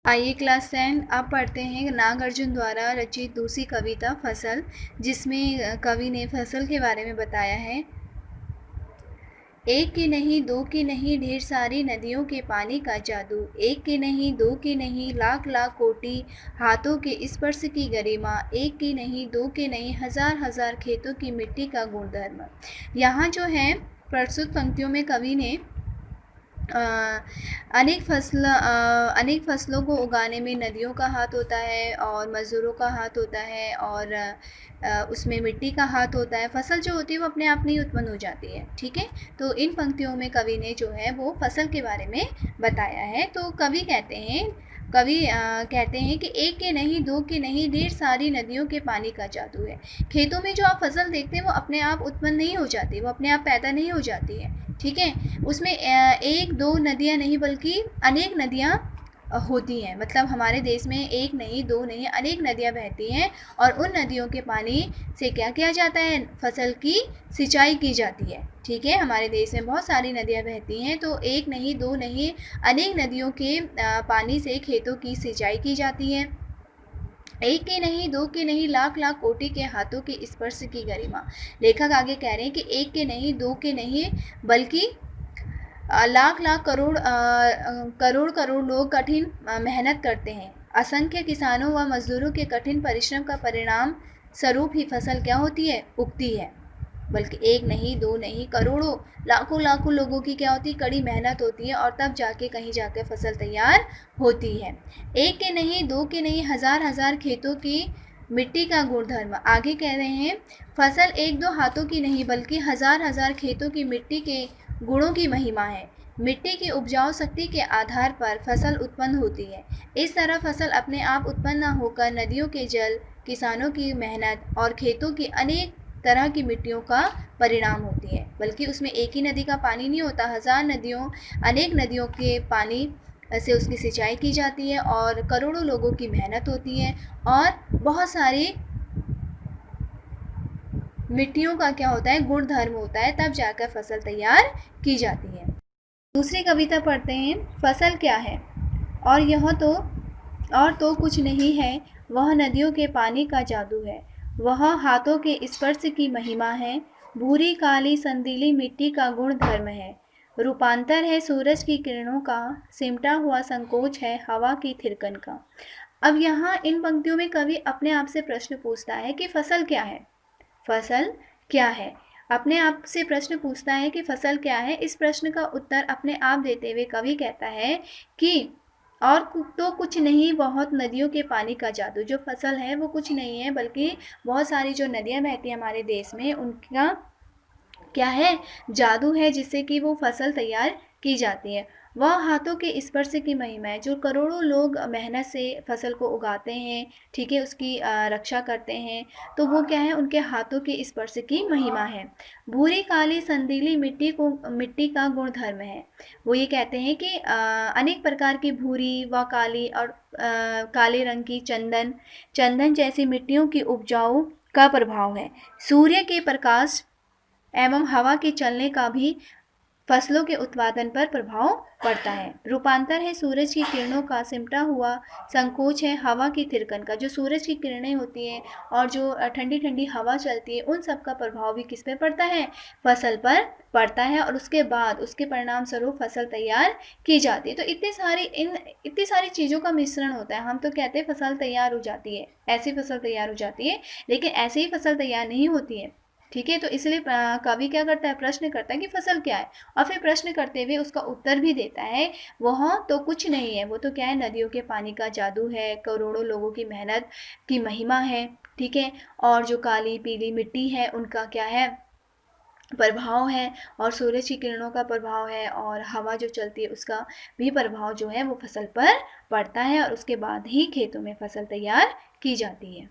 आइए क्लास 10 अब पढ़ते हैं नागार्जुन द्वारा रचित दूसरी कविता फसल, जिसमें कवि ने फसल के बारे में बताया है। एक की नहीं दो की नहीं ढेर सारी नदियों के पानी का जादू, एक की नहीं दो की नहीं लाख लाख कोटि हाथों के स्पर्श की गरिमा, एक की नहीं दो की नहीं हजार हजार खेतों की मिट्टी का गुणधर्म। यहाँ जो है प्रस्तुत पंक्तियों में कवि ने अनेक फसलों को उगाने में नदियों का हाथ होता है और मज़दूरों का हाथ होता है और उसमें मिट्टी का हाथ होता है। फसल जो होती है वो अपने आप नहीं उत्पन्न हो जाती है। ठीक है, तो इन पंक्तियों में कवि ने जो है वो फसल के बारे में बताया है। तो कवि कहते हैं कि एक के नहीं दो के नहीं ढेर सारी नदियों के पानी का जादू है। खेतों में जो आप फसल देखते हैं वो अपने आप उत्पन्न नहीं हो जाती, वो अपने आप पैदा नहीं हो जाती है। ठीक है, उसमें एक दो नदियाँ नहीं बल्कि अनेक नदियाँ होती हैं। मतलब हमारे देश में एक नहीं दो नहीं अनेक नदियाँ बहती हैं और उन नदियों के पानी से क्या किया जाता है, फसल की सिंचाई की जाती है। ठीक है, हमारे देश में बहुत सारी नदियाँ बहती हैं, तो एक नहीं दो नहीं अनेक नदियों के पानी से खेतों की सिंचाई की जाती है। एक के नहीं दो के नहीं लाख लाख कोटि के हाथों के स्पर्श की गरिमा। लेखक आगे कह रहे हैं कि एक के नहीं दो के नहीं बल्कि लाख लाख करोड़ करोड़ लोग कठिन मेहनत करते हैं। असंख्य किसानों व मजदूरों के कठिन परिश्रम का परिणाम स्वरूप ही फसल क्या होती है, उगती है। बल्कि एक नहीं दो नहीं करोड़ों लाखों लाखों लोगों की क्या होती है, कड़ी मेहनत होती है और तब जाके कहीं जाके फसल तैयार होती है। एक के नहीं दो के नहीं हजार हजार खेतों की मिट्टी का गुणधर्म। आगे कह रहे हैं फसल एक दो हाथों की नहीं बल्कि हजार हजार खेतों की मिट्टी के गुणों की महिमा है। मिट्टी की उपजाऊ शक्ति के आधार पर फसल उत्पन्न होती है। इस तरह फसल अपने आप उत्पन्न न होकर नदियों के जल, किसानों की मेहनत और खेतों की अनेक तरह की मिट्टियों का परिणाम होती है। बल्कि उसमें एक ही नदी का पानी नहीं होता, अनेक नदियों के पानी से उसकी सिंचाई की जाती है और करोड़ों लोगों की मेहनत होती है और बहुत सारी मिट्टियों का क्या होता है, गुण धर्म होता है, तब जाकर फसल तैयार की जाती है। दूसरी कविता पढ़ते हैं। फसल क्या है, और तो कुछ नहीं है, वह नदियों के पानी का जादू है, वह हाथों के स्पर्श की महिमा है, भूरी काली संदीली मिट्टी का गुण धर्म है, रूपांतर है सूरज की किरणों का, सिमटा हुआ संकोच है हवा की थिरकन का। अब यहाँ इन पंक्तियों में कवि अपने आप से प्रश्न पूछता है कि फसल क्या है। फसल क्या है, अपने आप से प्रश्न पूछता है कि फसल क्या है। इस प्रश्न का उत्तर अपने आप देते हुए कवि कहता है कि और तो कुछ नहीं, बहुत नदियों के पानी का जादू। जो फसल है वो कुछ नहीं है बल्कि बहुत सारी जो नदियाँ बहती हैं हमारे देश में, उनका क्या है, जादू है, जिससे कि वो फसल तैयार की जाती है। वह हाथों के स्पर्श की महिमा है, जो करोड़ों लोग मेहनत से फसल को उगाते हैं, ठीक है, उसकी रक्षा करते हैं, तो वो क्या है, उनके हाथों के स्पर्श की महिमा है। भूरी काली संदीली मिट्टी का गुण धर्म है। वो ये कहते हैं कि अनेक प्रकार की भूरी व काली और काले रंग की चंदन जैसी मिट्टियों की उपजाऊ का प्रभाव है। सूर्य के प्रकाश एवं हवा के चलने का भी फसलों के उत्पादन पर प्रभाव पड़ता है। रूपांतर है सूरज की किरणों का, सिमटा हुआ संकोच है हवा की थिरकन का। जो सूरज की किरणें होती हैं और जो ठंडी ठंडी हवा चलती है, उन सब का प्रभाव भी किस पे पड़ता है, फसल पर पड़ता है और उसके बाद उसके परिणाम स्वरूप फसल तैयार की जाती है। तो इतनी सारी चीज़ों का मिश्रण होता है। हम तो कहते हैं फसल तैयार हो जाती है, ऐसी फसल तैयार हो जाती है, लेकिन ऐसे ही फसल तैयार नहीं होती है। ठीक है, तो इसलिए कवि क्या करता है, प्रश्न करता है कि फसल क्या है, और फिर प्रश्न करते हुए उसका उत्तर भी देता है। वह तो कुछ नहीं है, वो तो क्या है, नदियों के पानी का जादू है, करोड़ों लोगों की मेहनत की महिमा है। ठीक है, और जो काली पीली मिट्टी है उनका क्या है, प्रभाव है, और सूरज की किरणों का प्रभाव है, और हवा जो चलती है उसका भी प्रभाव जो है वो फसल पर पड़ता है, और उसके बाद ही खेतों में फसल तैयार की जाती है।